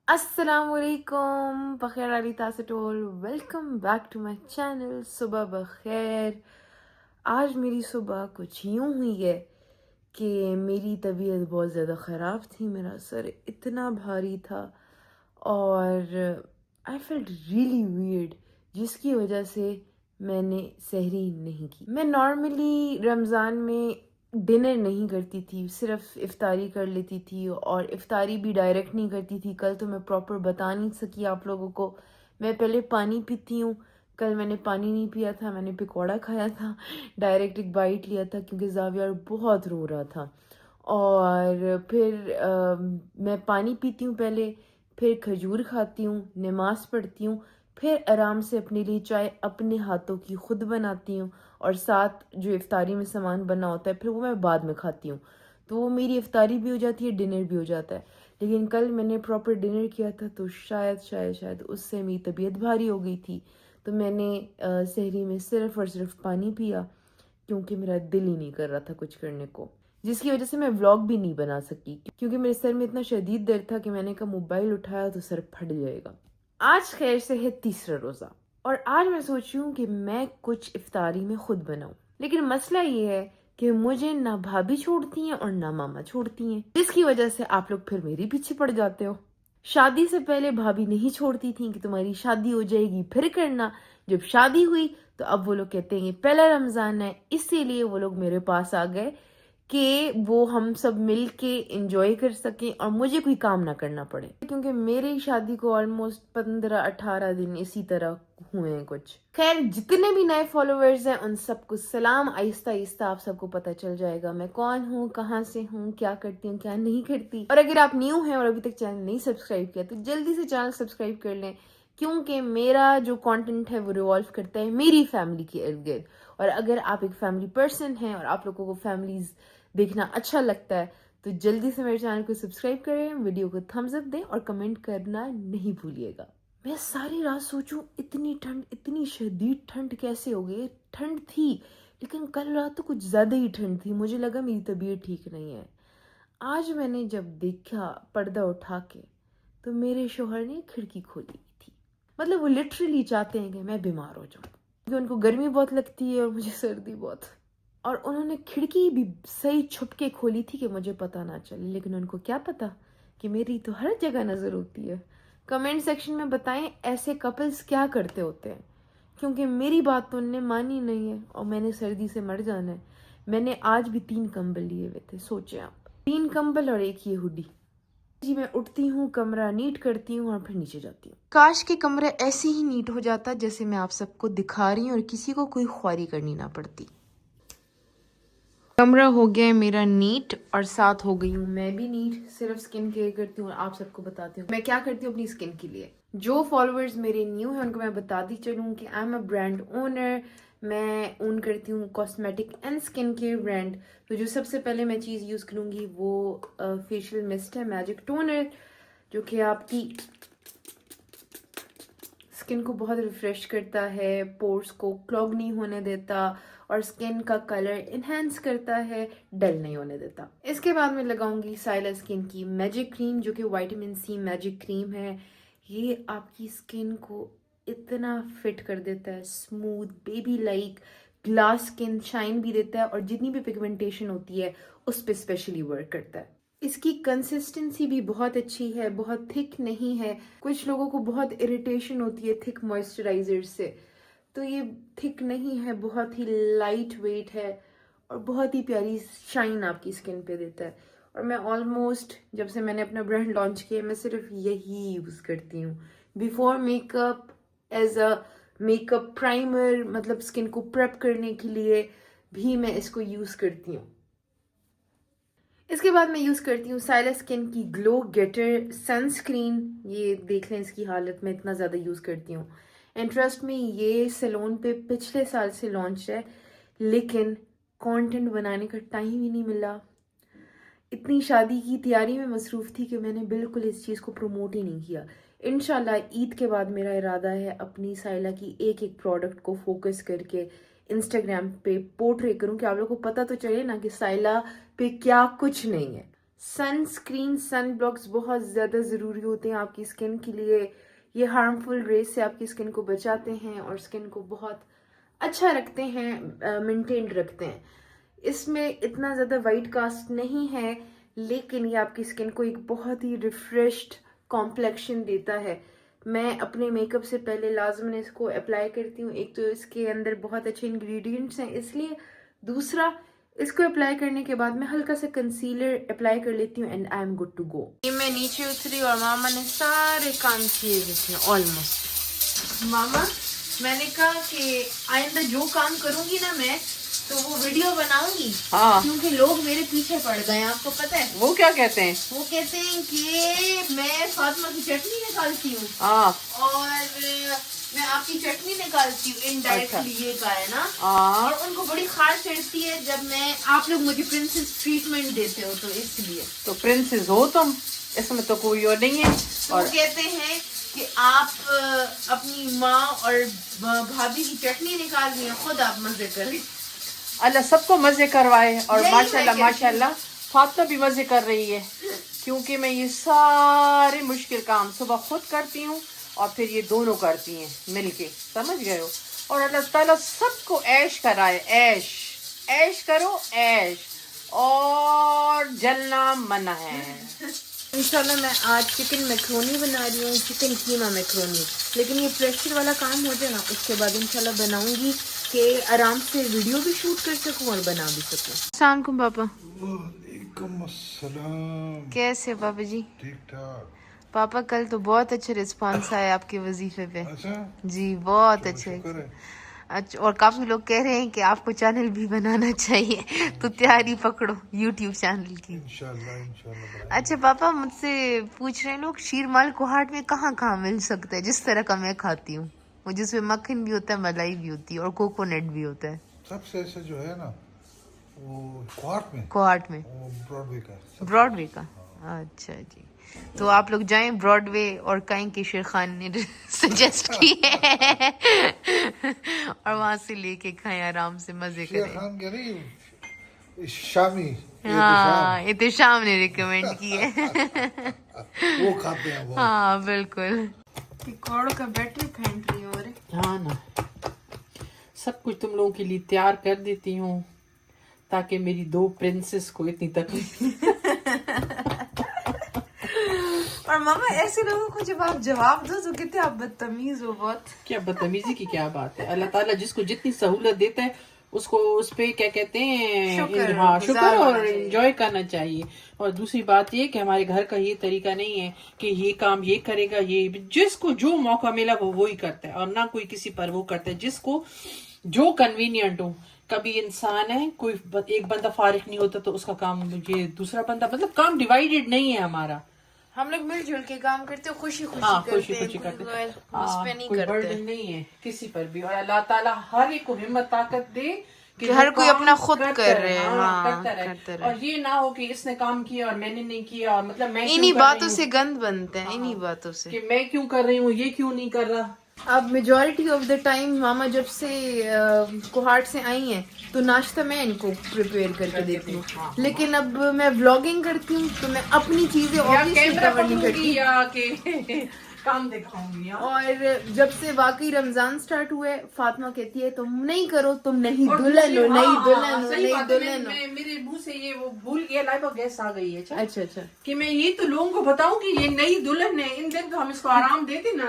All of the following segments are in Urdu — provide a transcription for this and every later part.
السلام علیکم، بخیر علی تاسٹول، welcome back to my channel صبح بخیر۔ آج میری صبح کچھ یوں ہوئی ہے کہ میری طبیعت بہت زیادہ خراب تھی، میرا سر اتنا بھاری تھا اور آئی فیلٹ ریئلی ویئرڈ، جس کی وجہ سے میں نے سحری نہیں کی۔ میں نارملی رمضان میں ڈنر نہیں کرتی تھی، صرف افطاری کر لیتی تھی، اور افطاری بھی ڈائریکٹ نہیں کرتی تھی۔ کل تو میں پراپر بتا نہیں سکی آپ لوگوں کو، میں پہلے پانی پیتی ہوں، کل میں نے پانی نہیں پیا تھا، میں نے پکوڑا کھایا تھا، ڈائریکٹ ایک بائٹ لیا تھا کیونکہ زاویہ بہت رو رہا تھا۔ اور پھر میں پانی پیتی ہوں پہلے، پھر کھجور کھاتی ہوں، نماز پڑھتی ہوں، پھر آرام سے اپنے لیے چائے اپنے ہاتھوں کی خود بناتی ہوں، اور ساتھ جو افطاری میں سامان بنا ہوتا ہے پھر وہ میں بعد میں کھاتی ہوں، تو وہ میری افطاری بھی ہو جاتی ہے، ڈنر بھی ہو جاتا ہے۔ لیکن کل میں نے پراپر ڈنر کیا تھا تو شاید اس سے میری طبیعت بھاری ہو گئی تھی، تو میں نے سحری میں صرف اور صرف پانی پیا کیونکہ میرا دل ہی نہیں کر رہا تھا کچھ کرنے کو، جس کی وجہ سے میں ولاگ بھی نہیں بنا سکی کیونکہ میرے سر میں اتنا شدید درد تھا کہ میں نے کہا موبائل اٹھایا تو سر پھٹ جائے گا۔ آج خیر سے ہے تیسرا روزہ، اور آج میں سوچی ہوں کہ میں کچھ افطاری میں خود بناؤں، لیکن مسئلہ یہ ہے کہ مجھے نہ بھابھی چھوڑتی ہیں اور نہ ماما چھوڑتی ہیں، جس کی وجہ سے آپ لوگ پھر میری پیچھے پڑ جاتے ہو۔ شادی سے پہلے بھابھی نہیں چھوڑتی تھیں کہ تمہاری شادی ہو جائے گی پھر کرنا، جب شادی ہوئی تو اب وہ لوگ کہتے ہیں پہلا رمضان ہے، اسی لیے وہ لوگ میرے پاس آ گئے کہ وہ ہم سب مل کے انجوائے کر سکیں اور مجھے کوئی کام نہ کرنا پڑے، کیونکہ میری شادی کو آلموسٹ 15-18 دن اسی طرح ہوئے ہیں کچھ۔ خیر، جتنے بھی نئے فالوورز ہیں ان سب کو سلام، آہستہ آہستہ آپ سب کو پتہ چل جائے گا میں کون ہوں، کہاں سے ہوں، کیا کرتی ہوں، کیا نہیں کرتی۔ اور اگر آپ نیو ہیں اور ابھی تک چینل نہیں سبسکرائب کیا تو جلدی سے چینل سبسکرائب کر لیں، کیونکہ میرا جو کانٹینٹ ہے وہ ریوالو کرتا ہے میری فیملی کے ارد گرد، اور اگر آپ ایک فیملی پرسن ہیں اور آپ لوگوں کو فیملیز دیکھنا اچھا لگتا ہے تو جلدی سے میرے چینل کو سبسکرائب کریں، ویڈیو کو تھمز اپ دیں اور کمنٹ کرنا نہیں بھولیے گا۔ میں ساری رات سوچوں اتنی ٹھنڈ، اتنی شدید ٹھنڈ کیسے ہو گئی؟ ٹھنڈ تھی لیکن کل رات تو کچھ زیادہ ہی ٹھنڈ تھی، مجھے لگا میری طبیعت ٹھیک نہیں ہے۔ آج میں نے جب دیکھا پردہ اٹھا کے تو میرے شوہر نے کھڑکی کھولی تھی، مطلب وہ لٹرلی چاہتے ہیں کہ میں بیمار ہو جاؤں کیونکہ ان کو گرمی بہت لگتی ہے اور مجھے سردی بہت، اور انہوں نے کھڑکی بھی صحیح چھپ کے کھولی تھی کہ مجھے پتہ نہ چلے، لیکن ان کو کیا پتہ کہ میری تو ہر جگہ نظر ہوتی ہے۔ کمنٹ سیکشن میں بتائیں ایسے کپلز کیا کرتے ہوتے ہیں، کیونکہ میری بات تو ان نے مانی نہیں ہے اور میں نے سردی سے مر جانا ہے۔ میں نے آج بھی 3 کمبل لیے ہوئے تھے، سوچیں آپ، 3 کمبل اور ایک یہ ہوڈی۔ جی میں اٹھتی ہوں، کمرہ نیٹ کرتی ہوں اور پھر نیچے جاتی ہوں۔ کاش کہ کمرہ ایسے ہی نیٹ ہو جاتا جیسے میں آپ سب کو دکھا رہی ہوں اور کسی کو کوئی خواری کرنی نہ پڑتی۔ کمرہ ہو گیا ہے میرا نیٹ اور ساتھ ہو گئی ہوں میں بھی نیٹ، صرف سکن کیئر کرتی ہوں اور آپ سب کو بتاتی ہوں میں کیا کرتی ہوں اپنی سکن کے لیے۔ جو فالوورز میرے نیو ہیں ان کو میں بتاتی چلوں کہ I am a brand owner, میں اون کرتی ہوں کاسمیٹک اینڈ سکن کیئر برانڈ۔ تو جو سب سے پہلے میں چیز یوز کروں گی وہ فیشیل مسٹ ہے میجک ٹونر، جو کہ آپ کی سکن کو بہت ریفریش کرتا ہے، پورس کو کلوگ نہیں ہونے دیتا اور سکن کا کلر انہینس کرتا ہے، ڈل نہیں ہونے دیتا۔ اس کے بعد میں لگاؤں گی سائلا سکن کی میجک کریم، جو کہ وائٹامن سی میجک کریم ہے۔ یہ آپ کی سکن کو اتنا فٹ کر دیتا ہے، اسموتھ بیبی لائک گلاس سکن، شائن بھی دیتا ہے اور جتنی بھی پگمنٹیشن ہوتی ہے اس پہ اسپیشلی ورک کرتا ہے۔ اس کی کنسسٹنسی بھی بہت اچھی ہے، بہت تھک نہیں ہے۔ کچھ لوگوں کو بہت اریٹیشن ہوتی ہے تھک موئسچرائزر سے، تو یہ تھک نہیں ہے، بہت ہی لائٹ ویٹ ہے اور بہت ہی پیاری شائن آپ کی سکن پہ دیتا ہے۔ اور میں آلموسٹ جب سے میں نے اپنا برانڈ لانچ کیا میں صرف یہی یوز کرتی ہوں before makeup, as a makeup primer, مطلب سکن کو پریپ کرنے کے لیے بھی میں اس کو یوز کرتی ہوں۔ اس کے بعد میں یوز کرتی ہوں سائلا سکن کی گلو گیٹر سن سکرین، یہ دیکھ لیں اس کی حالت میں اتنا زیادہ یوز کرتی ہوں۔ انٹرسٹ میں یہ سیلون پہ پچھلے سال سے لانچ ہے لیکن کانٹینٹ بنانے کا ٹائم ہی نہیں ملا، اتنی شادی کی تیاری میں مصروف تھی کہ میں نے بالکل اس چیز کو پروموٹ ہی نہیں کیا۔ انشاءاللہ عید کے بعد میرا ارادہ ہے اپنی سائلا کی ایک ایک پروڈکٹ کو فوکس کر کے انسٹاگرام پہ پورٹری کروں کہ آپ لوگوں کو پتہ تو چلے نا کہ سائلا پہ کیا کچھ نہیں ہے۔ سن اسکرین سن بلاکس بہت زیادہ ضروری ہوتے ہیں آپ کی اسکن کے لیے. یہ ہارمفل ریز سے آپ کی اسکن کو بچاتے ہیں اور اسکن کو بہت اچھا رکھتے ہیں, مینٹینڈ رکھتے ہیں. اس میں اتنا زیادہ وائٹ کاسٹ نہیں ہے, لیکن یہ آپ کی اسکن کو ایک بہت ہی ریفریشڈ کمپلیکشن دیتا ہے. میں اپنے میک اپ سے پہلے لازماً اس کو اپلائی کرتی ہوں. ایک تو اس کے اندر بہت اچھے انگریڈینٹس ہیں اس لیے, دوسرا اس کو اپلائی کرنے کے بعد میں ہلکا سا کنسیلر اپلائی کر لیتی ہوں and I am good to go. یہ میں نیچے اتری اور ماما نے سارے کام کیے ہوئے ہیں آلموسٹ. ماما میں نے کہا کہ آئندہ جو کام کروں گی نا میں تو وہ ویڈیو بناؤں گی, کیونکہ لوگ میرے پیچھے پڑ گئے ہیں. آپ کو پتہ ہے وہ کیا کہتے ہیں؟ وہ کہتے ہیں کہ میں فاطمہ کی چٹنی نکالتی ہوں اور میں آپ کی چٹنی نکالتی ہوں انڈائریکٹلی, یہ کہا ہے نا. اور ان کو بڑی خاص چڑھتی ہے جب میں آپ لوگ مجھے پرنسس ٹریٹمنٹ دیتے ہو, تو اس لیے. تو پرنسس ہو تم, اس میں تو کوئی اور نہیں ہے. اور کہتے ہیں کہ آپ اپنی ماں اور بھابھی کی چٹنی نکال رہی ہیں, خود آپ مزے کریں. اللہ سب کو مزے کروائے. اور ماشاء اللہ فاطمہ بھی مزے کر رہی ہے, کیونکہ میں یہ سارے مشکل کام صبح خود کرتی ہوں اور پھر یہ دونوں کرتی ہیں مل کے, سمجھ گئے ہو. اور اللہ تعالیٰ سب کو عیش کرائے, عیش کرو عیش, اور جلنا منع ہے. انشاءاللہ میں آج چکن میکرونی بنا رہی ہوں, چکن قیمہ میکرونی. لیکن یہ پریشر والا کام ہو جائے نا, اس کے بعد انشاءاللہ بناؤں گی کہ آرام سے ویڈیو بھی شوٹ کر سکوں اور بنا بھی سکوں. السلام علیکم پاپا. وعلیکم السلام. کیسے پاپا جی؟ ٹھیک ٹھاک. پاپا کل تو بہت اچھے رسپانس آئے آپ کے وظیفے پہ. اچھا جی بہت اچھے. شکر ہے. اچھا, اور کافی لوگ کہہ رہے ہیں کہ آپ کو چینل بھی بنانا چاہیے, تو تیاری پکڑو یوٹیوب چینل کی. انشاءاللہ. اچھا پاپا, مجھ سے پوچھ رہے ہیں لوگ شیرمال کوہاٹ میں کہاں کہاں مل سکتا ہے جس طرح کا میں کھاتی ہوں, وہ جس میں مکھن بھی ہوتا ہے, ملائی بھی ہوتی ہے اور کوکونٹ بھی ہوتا ہے. سب سے ایسا جو ہے نا وہ کوہاٹ میں وہ براڈ وے کا. براڈ وے کا. اچھا جی, تو آپ لوگ جائیں براڈ وے اور کہیں کہ شیر خان نے سجیسٹ کی ہے اور وہاں سے لے کے کھائیں, آرام سے مزے کریں. شیر خان کے نہیں, شامی. ہاں احتشام نے ریکمینڈ کی ہے. وہ کھاتے ہیں بہت. ہاں بالکل. پکوڑوں کا بیٹر پھینٹ رہی ہو رہے. ہاں نا, سب کچھ تم لوگوں کے لیے تیار کر دیتی ہوں تاکہ میری دو پرنسس کو اتنی تکلیف. اور ماما ایسے لوگوں کو جب آپ جواب دو تو کہتے آپ بدتمیز ہو بہت. کیا بدتمیزی کی کیا بات ہے؟ اللہ تعالیٰ جس کو جتنی سہولت دیتا ہے اس کو اس پہ کیا کہتے ہیں, شکر اور انجوائے کرنا چاہیے. اور دوسری بات یہ کہ ہمارے گھر کا یہ طریقہ نہیں ہے کہ یہ کام یہ کرے گا, یہ جس کو جو موقع ملا وہ وہی کرتا ہے, اور نہ کوئی کسی پر وہ کرتا ہے جس کو جو کنوینئنٹ ہو. کبھی انسان ہے, کوئی ایک بندہ فارغ نہیں ہوتا تو اس کا کام مجھے دوسرا بندہ, مطلب کام ڈیوائیڈڈ نہیں ہے ہمارا. ہم لوگ مل جل کے کام کرتے, خوشی خوشی کرتے, اس پہ نہیں کوئی برڈن نہیں ہے کسی پر بھی. اور اللہ تعالیٰ ہر ایک کو ہمت طاقت دے کہ ہر کوئی اپنا خود کر رہے ہیں, کرتا رہے. اور یہ نہ ہو کہ اس نے کام کیا اور میں نے نہیں کیا, اور مطلب میں انہی باتوں سے گند بنتے ہیں, انہی باتوں سے کہ میں کیوں کر رہی ہوں, یہ کیوں نہیں کر رہا. اب میجورٹی آف دا ٹائم ماما جب سے کوہاٹ سے آئی ہیں تو ناشتہ میں ان کو پریپیئر کر کے دیتی ہوں, لیکن اب میں ولاگنگ کرتی ہوں تو میں اپنی چیزیں obviously کور نہیں کرتی یا کہ کام دکھاؤں گی. اور جب سے واقعی رمضان سٹارٹ ہوئے, فاطمہ کہتی ہے تم نہیں کرو, تم نہیں دلہن ہو, نہیں دلہن ہو, نہیں دلہن ہو. میرے منہ سے یہ وہ بھول گیا, لائبہ گیس آ گئی ہے. اچھا اچھا, کہ میں یہ تو لوگوں کو بتاؤں کہ یہ نئی دلہن ہے, ان دن تو ہم اس کو آرام دیتے نا,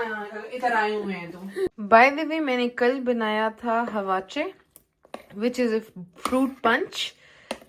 ادھر آئے ہوئے ہیں. تو بائی دی وے میں نے کل بنایا تھا ہواچے, وچ از اے فروٹ پنچ.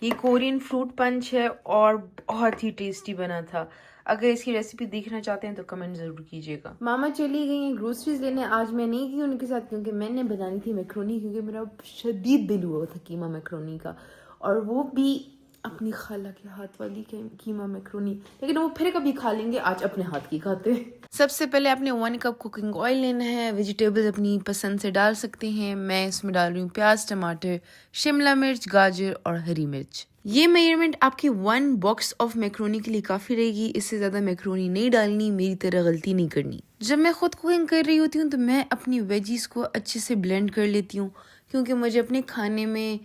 یہ کورین فروٹ پنچ ہے اور بہت ہی ٹیسٹی بنا تھا. اگر اس کی ریسیپی دیکھنا چاہتے ہیں تو کمنٹ ضرور کیجیے گا. ماما چلی گئی ہیں گروسریز لینے, آج میں نہیں گئی ان کے ساتھ کیونکہ میں نے بنانی تھی میکرونی, کیونکہ میرا شدید دل ہوا تھا قیمہ میکرونی کا, اور وہ بھی اپنی خالہ کے ہاتھ والی قیمہ میکرونی. لیکن وہ پھر کبھی کھا لیں گے, آج اپنے ہاتھ کی کھاتے ہیں. سب سے پہلے آپ نے 1 کپ کوکنگ آئل لینا ہے. ویجیٹیبلز اپنی پسند سے ڈال سکتے ہیں. میں اس میں ڈال رہی ہوں پیاز, ٹماٹر, شملہ مرچ, گاجر اور ہری مرچ. یہ میجرمنٹ آپ کی 1 باکس آف میکرونی کے لیے کافی رہے گی. اس سے زیادہ میکرونی نہیں ڈالنی, میری طرح غلطی نہیں کرنی. جب میں خود کوکنگ کر رہی ہوتی ہوں تو میں اپنی ویجیز کو اچھے سے بلینڈ کر لیتی ہوں, کیونکہ مجھے اپنے کھانے میں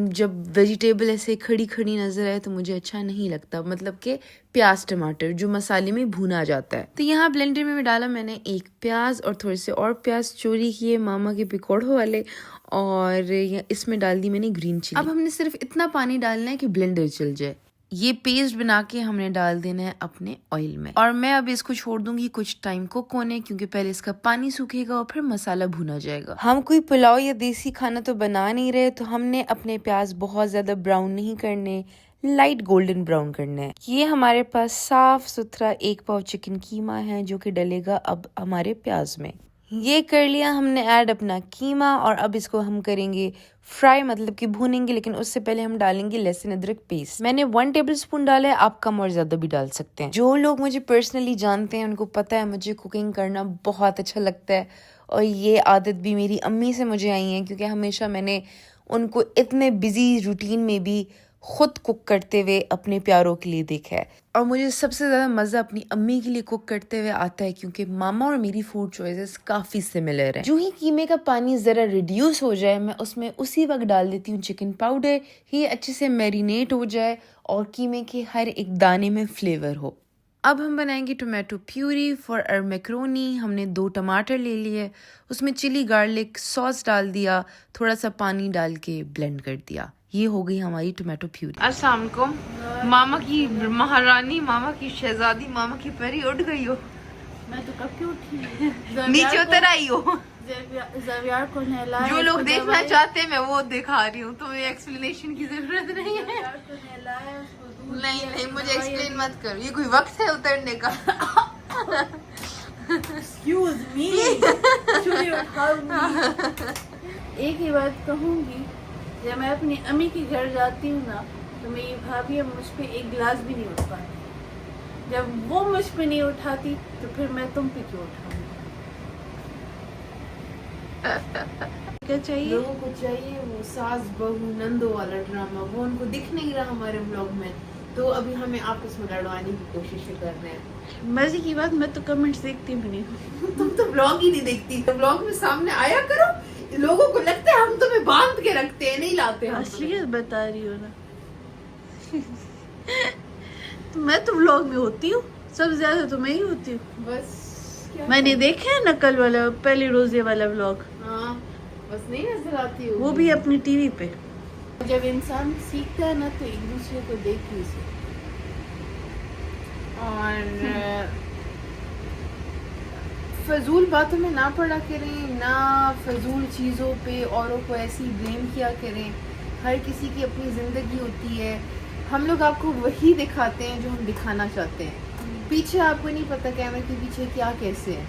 جب ویجیٹیبل ایسے کھڑی کھڑی نظر آئے تو مجھے اچھا نہیں لگتا، مطلب کہ پیاز ٹماٹر جو مسالے میں بھونا جاتا ہے. تو یہاں بلینڈر میں ڈالا میں نے ایک پیاز اور تھوڑے سے اور پیاز چوری کیے ماما کے پکوڑوں والے، اور اس میں ڈال دی میں نے گرین چلی. اب ہم نے صرف اتنا پانی ڈالنا ہے کہ بلینڈر چل جائے. یہ پیسٹ بنا کے ہم نے ڈال دینا ہے اپنے آئل میں، اور میں اب اس کو چھوڑ دوں گی کچھ ٹائم کوک ہونے، کیونکہ پہلے اس کا پانی سوکھے گا اور پھر مسالہ بھونا جائے گا. ہم کوئی پلاؤ یا دیسی کھانا تو بنا نہیں رہے، تو ہم نے اپنے پیاز بہت زیادہ براؤن نہیں کرنے، لائٹ گولڈن براؤن کرنا ہے. یہ ہمارے پاس صاف ستھرا 1 پاؤ چکن قیمہ ہے جو کہ ڈلے گا اب ہمارے پیاز میں. یہ کر لیا ہم نے ایڈ اپنا قیمہ، اور اب اس کو ہم کریں گے فرائی، مطلب کہ بھونیں گے، لیکن اس سے پہلے ہم ڈالیں گے لہسن ادرک پیسٹ. میں نے 1 ٹیبل اسپون ڈالا ہے، آپ کم اور زیادہ بھی ڈال سکتے ہیں. جو لوگ مجھے پرسنلی جانتے ہیں ان کو پتہ ہے مجھے کوکنگ کرنا بہت اچھا لگتا ہے، اور یہ عادت بھی میری امی سے مجھے آئی ہے، کیونکہ ہمیشہ میں نے ان کو اتنے بزی روٹین میں بھی خود کوک کرتے ہوئے اپنے پیاروں کے لیے دیکھا ہے. اور مجھے سب سے زیادہ مزہ اپنی امی کے لیے کوک کرتے ہوئے آتا ہے، کیونکہ ماما اور میری فوڈ چوائسز کافی سملر ہیں. جو ہی قیمے کا پانی ذرا ریڈیوس ہو جائے، میں اس میں اسی وقت ڈال دیتی ہوں چکن پاؤڈر، یہ اچھے سے میرینیٹ ہو جائے اور قیمے کے ہر ایک دانے میں فلیور ہو. اب ہم بنائیں گے tomato puree for our macaroni. ہم نے 2 ٹماٹر لے لیے، اس میں چلی گارلک سوس ڈال دیا، تھوڑا سا پانی ڈال کے بلینڈ کر دیا. یہ ہو گئی ہماری ٹومیٹو پیوری. السلام علیکم. ماما کی مہارانی، ماما کی شہزادی، ماما کی پری اٹھ گئی ہو؟ میں تو کب کی اٹھی نیچے اتر آئی ہو؟ زاویار کو نہلایا، جو لوگ دیکھنا چاہتے ہیں میں وہ دکھا رہی ہوں، تمہیں ایکسپلینیشن کی ضرورت نہیں ہے. نہیں مجھے ایکسپلین مت کرو، یہ کوئی وقت ہے اترنے کا؟ Excuse me. ایک ہی بات کہوں گی، جب میں اپنی امی کے گھر جاتی ہوں نا تو میری بھابھی مجھ پہ ایک گلاس بھی نہیں اٹھاتی. جب وہ مجھ پہ نہیں اٹھاتی تو پھر میں تم پہ کیوں اٹھاؤں گی؟ کیا چاہیے لوگوں کو؟ چاہیے وہ ساس بہو نندو والا ڈرامہ، وہ ان کو دکھ نہیں رہا ہمارے بلاگ میں، تو ابھی ہمیں آپس میں لڑوانے کی کوشش کر رہے ہیں. مزے کی بات، میں تو کمنٹس دیکھتی بھی نہیں. تم تو بلاگ ہی نہیں دیکھتی، تو بلاگ میں سامنے آیا کرو. لوگوں کو لگتا ہے ہم تمہیں باندھ کے رکھتے ہیں، نہیں لاتے ہم. اصلیت بتا رہی ہو نا. میں تو بلاگ میں ہوتی ہوں، سب زیادہ تو میں ہی ہوتی ہوں. بس میں نے دیکھا ہے نقل والا پہلے روزے والا بلاگ، ہاں بس نہیں نظر آتی ہو. وہ بھی اپنی ٹی وی پہ. جب انسان سیکھتا ہے نا تو ایک دوسرے کو دیکھ ہی سیکھتا ہے. اور فضول باتوں میں نہ پڑا کریں، نہ فضول چیزوں پہ اوروں کو ایسی بلیم کیا کریں. ہر کسی کی اپنی زندگی ہوتی ہے. ہم لوگ آپ کو وہی دکھاتے ہیں جو ہم دکھانا چاہتے ہیں، پیچھے آپ کو نہیں پتہ کیمرے کے پیچھے کیا کیسے ہے.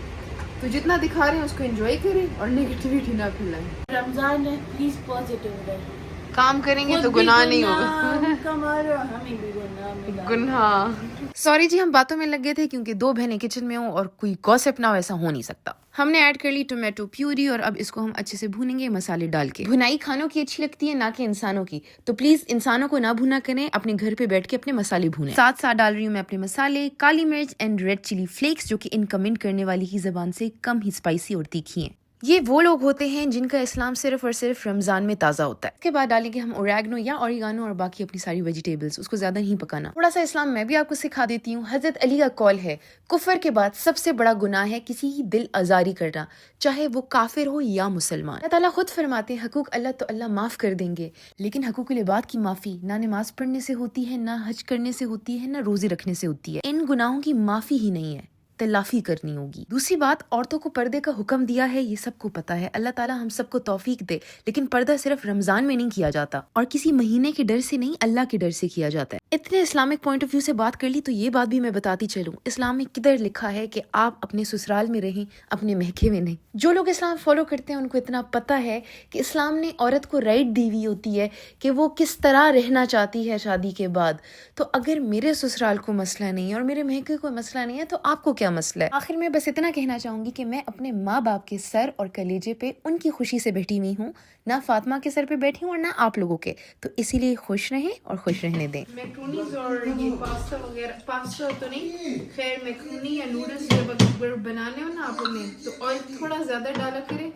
تو جتنا دکھا رہے ہیں اس کو انجوائے کریں اور نیگیٹیوٹی نہ پھیلائیں. رمضان ہے، پلیز پازیٹیو رہیں. کام کریں گے تو گناہ نہیں ہوگا. کمارو ہمیں بھی گناہ ملا. گناہ. سوری جی، ہم باتوں میں لگ گئے تھے کیونکہ 2 بہنیں کچن میں ہوں اور کوئی گوسپ نہ ہو، ایسا ہو نہیں سکتا. ہم نے ایڈ کر لی ٹومیٹو پیوری، اور اب اس کو ہم اچھے سے بھونیں گے مسالے ڈال کے. بھنائی کھانوں کی اچھی لگتی ہے، نہ کہ انسانوں کی، تو پلیز انسانوں کو نہ بھونا کریں، اپنے گھر پہ بیٹھ کے اپنے مسالے بھونیں. ساتھ ساتھ ڈال رہی ہوں میں اپنے مسالے، کالی مرچ اینڈ ریڈ چلی فلیکس، جو کہ ان کمنٹ کرنے والی کی زبان سے کم ہی اسپائسی اور تیکھی ہیں. یہ وہ لوگ ہوتے ہیں جن کا اسلام صرف اور صرف رمضان میں تازہ ہوتا ہے. اس کے بعد ڈالیں گے ہم اوریگنو یا اوریگانو اور باقی اپنی ساری ویجیٹیبلز. اس کو زیادہ نہیں پکانا. تھوڑا سا اسلام میں بھی آپ کو سکھا دیتی ہوں. حضرت علی کا قول ہے، کفر کے بعد سب سے بڑا گناہ ہے کسی کی دل آزاری کرنا، چاہے وہ کافر ہو یا مسلمان. اللہ تعالیٰ خود فرماتے ہیں حقوق اللہ تو اللہ معاف کر دیں گے، لیکن حقوق العباد کی معافی نہ نماز پڑھنے سے ہوتی ہے، نہ حج کرنے سے ہوتی ہے، نہ روزے رکھنے سے ہوتی ہے. ان گناہوں کی معافی ہی نہیں ہے، تلافی کرنی ہوگی. دوسری بات، عورتوں کو پردے کا حکم دیا ہے، یہ سب کو پتا ہے. اللہ تعالیٰ ہم سب کو توفیق دے، لیکن پردہ صرف رمضان میں نہیں کیا جاتا، اور کسی مہینے کے ڈر سے نہیں، اللہ کے ڈر سے کیا جاتا ہے. اتنے اسلامک پوائنٹ آف ویو سے بات کر لی تو یہ بات بھی میں بتاتی چلوں، اسلام میں کدھر لکھا ہے کہ آپ اپنے سسرال میں رہیں، اپنے مہکے میں نہیں. جو لوگ اسلام فالو کرتے ہیں ان کو اتنا پتا ہے کہ اسلام نے عورت کو رائٹ دی ہوئی ہوتی ہے کہ وہ کس طرح رہنا چاہتی ہے شادی کے بعد. تو اگر میرے سسرال کو مسئلہ نہیں ہے اور میرے مہکے کو مسئلہ نہیں ہے تو آپ کو کیا مسئلہ ہے؟ آخر میں بس اتنا کہنا چاہوں گی کہ میں اپنے ماں باپ کے سر اور کلیجے پہ ان کی خوشی سے بیٹھی ہوئی ہوں، نہ فاطمہ کے سر پہ بیٹھی ہوں اور نہ آپ لوگوں کے. تو اسی لیے خوش رہیں اور خوش رہنے دیں. میکرونیز اور یہ پاستا وغیرہ، پاستا تو نہیں، خیر میکرونی یا نوڈلز جب اگر بنانے ہو نا آپ نے تو آئل تھوڑا زیادہ ڈالا کریں.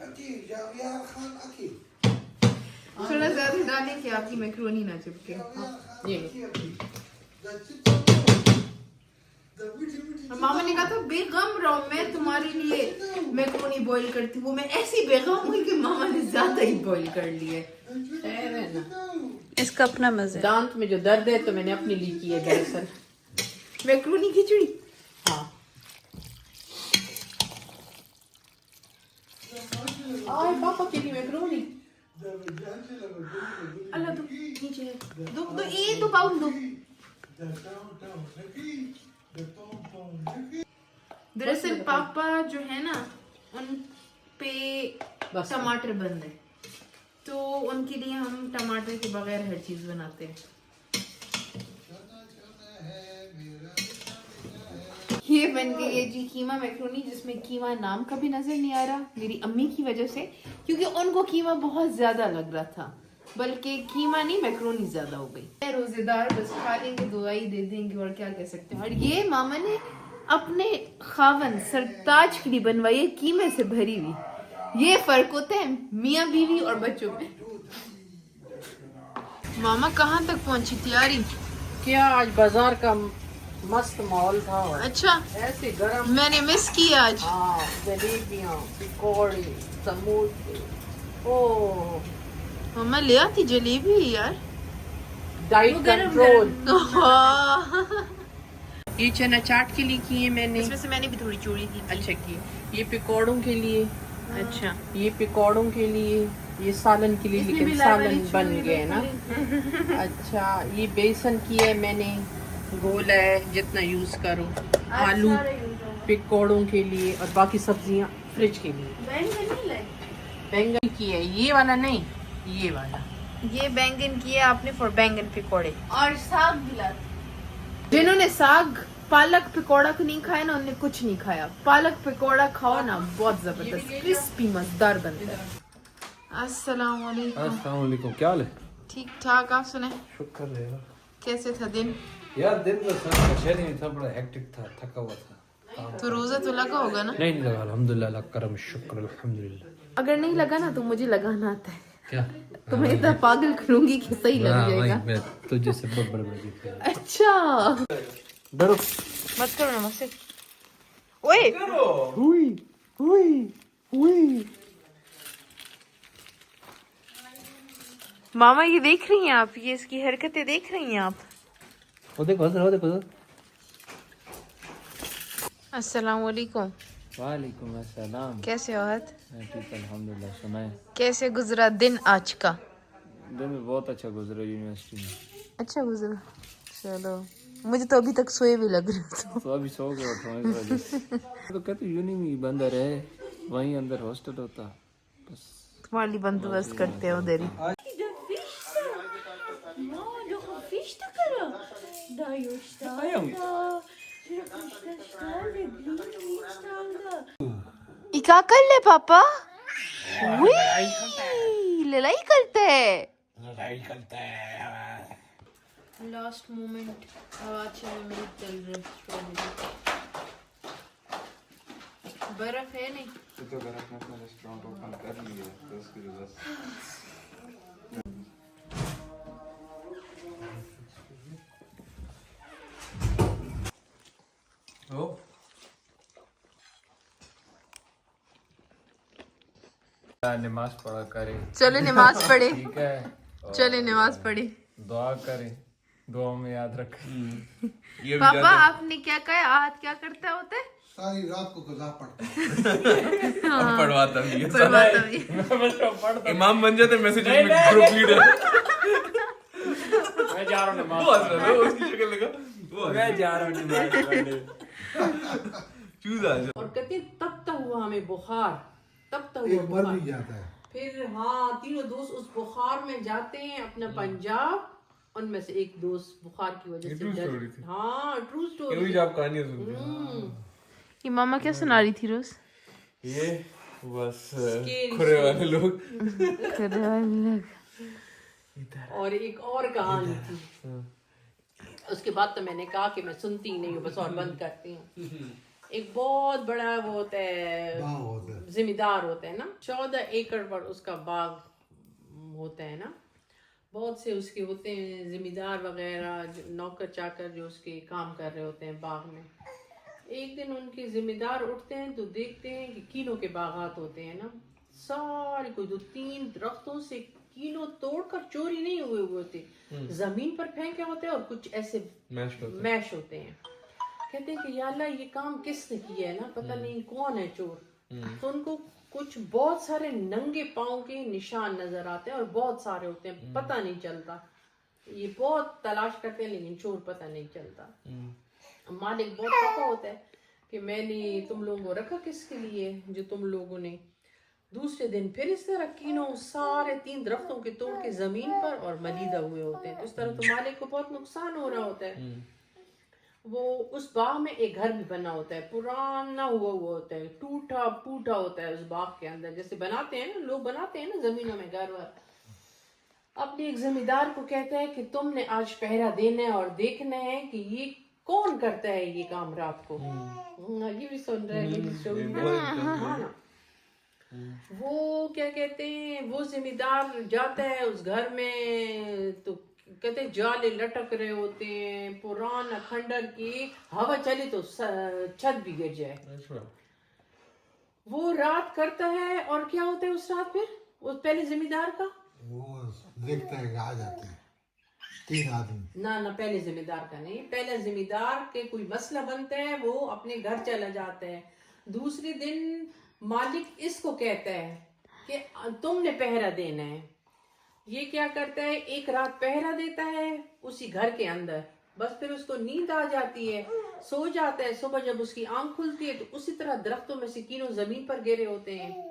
تھوڑا زیادہ ڈالیں کہ آپ کی میکرونی نہ چپکے. یہ ماما نے کہا تھا بے غم رہو, میں تمہارے لیے میکرونی بوائل کرتی ہوں. وہ میں ایسی بے غم ہوئی کہ ماما نے زیادہ ہی بوائل کر لی ہے. اس کا اپنا مزہ ہے. دانت میں جو درد ہے تو میں نے اپنے لیے کی ہے دراصل. میکرونی کھچڑی. ہاں آئے پاپا کے لیے میکرونی. اللہ دو نیچے دو یہ تو پاؤں دو. دراصل پاپا جو ہے نا ان پہ ٹماٹر بند ہے, تو ان کے لیے ہم ٹماٹر کے بغیر ہر چیز بناتے ہیں. یہ بن گئی ہے جی قیمہ میکرونی, جس میں قیمہ نام کا بھی نظر نہیں آ رہا میری امی کی وجہ سے, کیونکہ ان کو قیمہ بہت زیادہ لگ رہا تھا, بلکہ قیمہ نہیں میکرونی زیادہ ہو گئی. روزے دار بس کھا لیں گے, دعائی دے دیں گے, اور کیا کہہ سکتے ہیں. اور یہ ماما نے اپنے خاون سرتاج کے لیے بنوائی ہے قیمے سے بھری ہوئی. یہ فرق ہوتا ہے میاں بیوی اور بچوں میں. ماما کہاں تک پہنچی تیاری؟ کیا آج بازار کا مست ماحول تھا. اچھا ایسے گرم. میں نے مس کیا آج. ہاں جلیبیاں, پکوڑے, سموسے. او ماما لے آتی جلیبی یار. Diet control. یہ چنا چاٹ کے لیے کیے میں نے. اس میں سے میں نے بھی تھوڑی چوڑی کی. اچھا کیے. یہ پکوڑوں کے لیے. اچھا یہ پکوڑوں کے لیے. یہ سالن کے لیے, لیکن سالن بن گئے نا. اچھا یہ بیسن کی ہے میں نے, گولا ہے جتنا یوز کرو. آلو پکوڑوں کے لیے, اور باقی سبزیاں فریج کے لیے. بینگن کی ہے, یہ والا نہیں, یہ والا. یہ بینگن کیے آپ نے فور بینگن پکوڑے. اور ساگ بھی لاتے. جنہوں نے ساگ پالک پکوڑا کو نہیں کھایا نا, انہوں نے کچھ نہیں کھایا. پالک پکوڑا کھاؤ نا, بہت زبردست کرسپی مزیدار بنتا ہے. السلام علیکم. السلام علیکم, کیا حال ہے؟ ٹھیک ٹھاک, آپ سنیں شکر ہے یار. کیسے تھا دن؟ یار دن تو سب شہر میں تھا, بڑا ہیکٹک تھا, تھکا ہوا تھا. تو روزہ تو لگا ہوگا نا؟ نہیں لگا, الحمدللہ, اللہ کرم شکر الحمدللہ. اگر نہیں لگا نا تو مجھے لگانا آتا ہے. کیا تو میں اتنا پاگل کروں گی کہ صحیح لگ جائے گا. میں تجھے سے بڑے بڑے دکھ رہے. اچھا ڈرو مت کرو نا مجھ سے. اوئے ہوئی ہوئی ہوئی. ماما یہ دیکھ رہی ہیں آپ, یہ اس کی حرکتیں دیکھ رہی ہیں آپ. وہ دیکھو ادھر, وہ دیکھو ادھر. السلام علیکم. وعلیکم السلام. کیسے ہو آپ؟ میں ٹھیک الحمدللہ. سنائیں کیسے گزرا دن آج کا؟ دن میں بہت اچھا گزرا یونیورسٹی میں. اچھا گزرا, چلو. مجھے تو ابھی تک سوئے بھی لگ رہے تھے. تو ابھی سو گیا تھا اس وجہ سے. تو کہتے یونی میں بند رہے, وہیں اندر ہاسٹل ہوتا, بس تمہاری بندوبست کرتے ہیں ادھر ہی. کیا کر لے پاپا؟ لڑائی کرتے ہیں. لاسٹ مومنٹ اچھا میں چل رہا برف ہے نہیں. نماز پڑھا کرے. چلے نماز پڑھے. ٹھیک ہے, چلے نماز پڑھے. دعا کرے, دعا میں یاد رکھے. پاپا آپ نے کیا کہا, آج کیا کرتا ہوتا ہے؟ ساری رات کو قضا پڑھتا پڑھواتا بھی ہے. پڑھواتا بھی. امام بن جاتے میسج میں گروپ لیڈر. میں جا رہا ہوں نماز, اس کی شکل لگا, میں جا رہا ہوں نماز پڑھنے. چوزا. اور کہتے تب تک ہوا ہمیں بخار, تب تک ایک ہوا مر بخار. بھی جاتا ہے. پھر ہاں تینوں دوست اس بخار میں جاتے ہیں اپنا پنجاب. ان میں سے ایک دوست بخار کی وجہ سے ہاں ٹرو اسٹوری آپ کہانی سنتے. یہ ماما کیا سنا رہی تھی روز؟ یہ بس کھرے والے لوگ. اور ایک اور کہانی تھی. اس کے بعد تو میں نے کہا کہ میں سنتی ہی نہیں ہوں, بس اور بند کرتی ہوں. ایک بہت بڑا وہ ہوتا ہے, ذمہ دار ہوتا ہے نا, 14 ایکڑ پر اس کا باغ ہوتا ہے نا, بہت سے اس کے ہوتے ہیں ذمہ وغیرہ, نوکر چاکر جو اس کے کام کر رہے ہوتے ہیں باغ میں. ایک دن ان کے ذمہ دار اٹھتے ہیں تو دیکھتے ہیں کہ کینوں کے باغات ہوتے ہیں نا, سارے کوئی 2-3 درختوں سے کینوں توڑ کر چوری نہیں ہوئے ہوتے, زمین پر پھینکے ہوتے ہیں اور کچھ ایسے میش ہوتے ہیں. کہتے ہیں کہ یا اللہ یہ کام کس نے کیا ہے نا, پتہ نہیں کون ہے چور. تو ان کو کچھ بہت سارے ننگے پاؤں کے نشان نظر آتے ہیں اور بہت سارے ہوتے ہیں, پتہ نہیں چلتا. یہ بہت تلاش کرتے ہیں لیکن چور پتہ نہیں چلتا. مالک بہت خفا ہوتا ہے کہ میں نے تم لوگوں کو رکھا کس کے لیے جو تم لوگوں نے. دوسرے دن پھر اس طرح کینوں سارے 3 درختوں کے توڑ کے زمین پر اور ملیدہ ہوئے ہوتے ہیں. تو اس طرح تو مالک کو بہت نقصان ہو رہا ہوتا ہے. وہ اس باغ میں ایک گھر بھی بنا ہوتا ہے, پرانا ہوا ہوتا ہے, ٹوٹا پوٹا ہوتا ہے اس باغ کے اندر, جیسے بناتے ہیں نا لوگ, بناتے ہیں نا زمینوں میں گھر ور. اپنے ایک زمین دار کو کہتا ہے کہ تم نے آج پہرا دینا ہے اور دیکھنا ہے کہ یہ کون کرتا ہے یہ کام رات کو. یہ بھی سن رہے ہیں. وہ کیا کہتے ہیں, وہ ذمہ دار جاتا ہے اس گھر میں تو کہتے ہیں جالے لٹک رہے ہوتے ہیں پرانا کھنڈر کی, ہوا چلی تو چھت بھی گر جائے. وہ رات کرتا ہے اور کیا ہوتا ہے اس رات پھر اس پہلے ذمہ دار کا وہ دیکھتا ہے کہ آ جاتے ہیں 3 آدمی. نہ پہلے ذمہ دار کا نہیں, پہلے ذمہ دار کے کوئی مسئلہ بنتا ہے وہ اپنے گھر چلا جاتا ہے. دوسرے دن مالک اس کو کہتا ہے کہ تم نے پہرا دینا ہے. یہ کیا کرتا ہے, ایک رات پہرا دیتا ہے اسی گھر کے اندر, بس پھر اس کو نیند آ جاتی ہے, سو جاتا ہے. صبح جب اس کی آنکھ کھلتی ہے تو اسی طرح درختوں میں سے کینوں زمین پر گرے ہوتے ہیں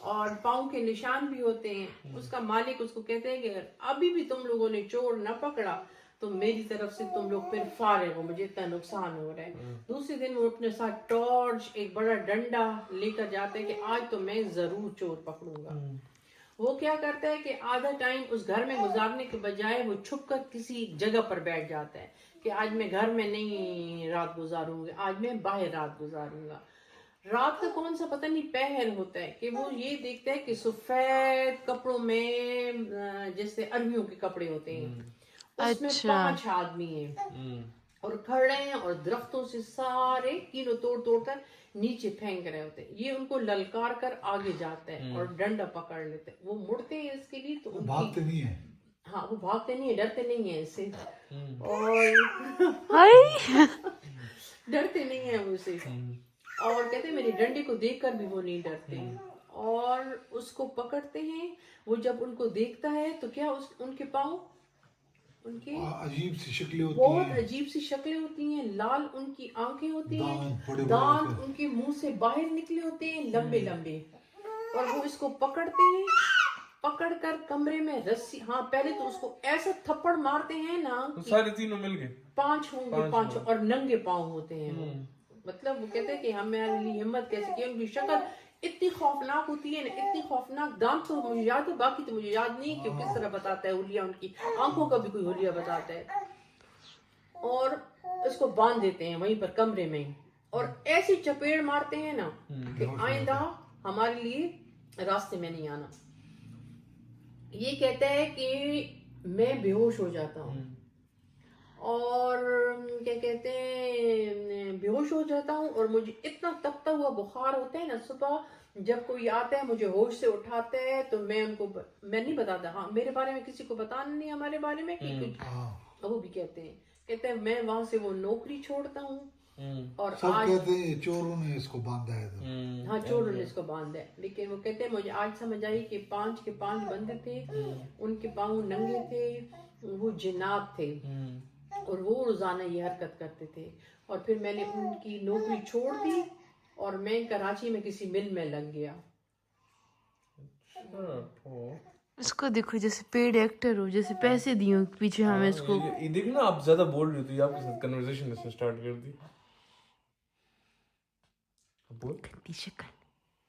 اور پاؤں کے نشان بھی ہوتے ہیں. اس کا مالک اس کو کہتے ہیں کہ اگر ابھی بھی تم لوگوں نے چور نہ پکڑا تو میری طرف سے تم لوگ پھر فارغ ہو, مجھے اتنا نقصان ہو رہا ہے. دوسرے دن وہ اپنے ساتھ ٹارچ ایک بڑا ڈنڈا لے کر جاتے ہیں کہ آج تو میں ضرور چور پکڑوں گا. وہ کیا کرتا ہے کہ آدھا ٹائم اس گھر میں گزارنے کے بجائے وہ چھپ کر کسی جگہ پر بیٹھ جاتا ہے کہ آج میں گھر میں نہیں رات گزاروں گا, آج میں باہر رات گزاروں گا. رات کا کون سا پتہ نہیں پہر ہوتا ہے کہ وہ یہ دیکھتا ہے کہ سفید کپڑوں میں جیسے عربیوں کے کپڑے ہوتے ہیں, اس میں 5 آدمی ہیں اور کھڑے ہیں اور درختوں سے سارے کینوں توڑ کر نیچے پھینک رہے ہوتے ہیں. یہ ان کو للکار کر آگے جاتا ہے اور ڈنڈا پکڑ لیتے ہیں. وہ مڑتے ہیں اس کے لیے تو بھاگتے نہیں ہیں. ہاں وہ بھاگتے نہیں ہیں, ڈرتے نہیں ہیں اس سے, اور ڈرتے نہیں ہیں اسے, اور کہتے ہیں میرے ڈنڈے کو دیکھ کر بھی وہ نہیں ڈرتے اور اس کو پکڑتے ہیں. وہ جب ان کو دیکھتا ہے تو کیا ان کے پاؤں, ان کی عجیب سی شکلیں ہوتی بہت ہیں, عجیب سی شکلیں ہوتی ہیں, لال ان کی آنکھیں ہوتی ہیں, دانت دانت ان کے منہ سے باہر نکلے ہوتے ہیں لمبے لمبے, اور وہ اس کو پکڑتے ہیں. پکڑ کر کمرے میں رسی, ہاں پہلے تو اس کو ایسا تھپڑ مارتے ہیں نا, سارے تینوں مل گئے 5 ہوں گے, 5 اور ننگے پاؤں ہوتے ہیں. مطلب وہ کہتے ہیں کہ ہمارے لیے ہمت کیسے کی. ان کی شکل اتنی خوفناک ہوتی ہے نا, اتنی خوفناک. دانت تو مجھے یاد ہے, باقی تو مجھے یاد نہیں کہ کس طرح بتاتا ہے حلیہ, ان کی آنکھوں کا بھی کوئی حلیہ بتاتا ہے. اور اس کو باندھ دیتے ہیں وہیں پر کمرے میں, اور ایسی چپیڑ مارتے ہیں نا کہ آئندہ ہمارے لیے راستے میں نہیں آنا. یہ کہتا ہے کہ میں بے ہوش ہو جاتا ہوں, اور کیا کہتے ہیں بے ہوش ہو جاتا ہوں, اور مجھے اتنا تپتا ہوا بخار ہوتا ہے نا. صبح جب کوئی آتا ہے مجھے ہوش سے اٹھاتا ہے تو میں ان کو میں نہیں بتاتا, ہاں میرے بارے میں کسی کو بتانا نہیں ہمارے بارے میں, وہ بھی کہتے ہیں میں وہاں سے وہ نوکری چھوڑتا ہوں. اور سب آج کہتے ہیں چوروں نے اس کو باندھا ہے. ہاں چوروں نے اس کو باندھا ہے, لیکن وہ کہتے ہیں مجھے آج سمجھ آئی کہ 5 کے 5 بندے تھے, ان کے پاؤں ننگے تھے, وہ جنات تھے, اور وہ روزانہ یہ حرکت کرتے تھے. اور پھر میں نے ان کی نوکری چھوڑ دی اور میں کراچی میں کسی مل میں لگ گیا. اس کو دیکھو جیسے پیڈ ایکٹر ہو, جیسے پیسے دیے ہوں پیچھے ہمیں اس کو. یہ دیکھو نا, آپ زیادہ بول رہی ہوتی, آپ کے ساتھ کنورسیشن اس نے سٹارٹ کر دی. گندی شکل,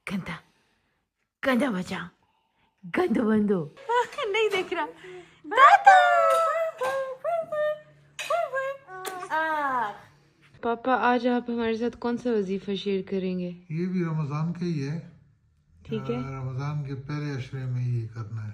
گندا گندا بچا, گند بندو نہیں دیکھ رہا. پاپا آج آپ ہمارے ساتھ کون سا وظیفہ شیئر کریں گے؟ یہ بھی رمضان کا ہی ہے. ٹھیک ہے, رمضان کے پہلے عشرے میں یہ کرنا ہے.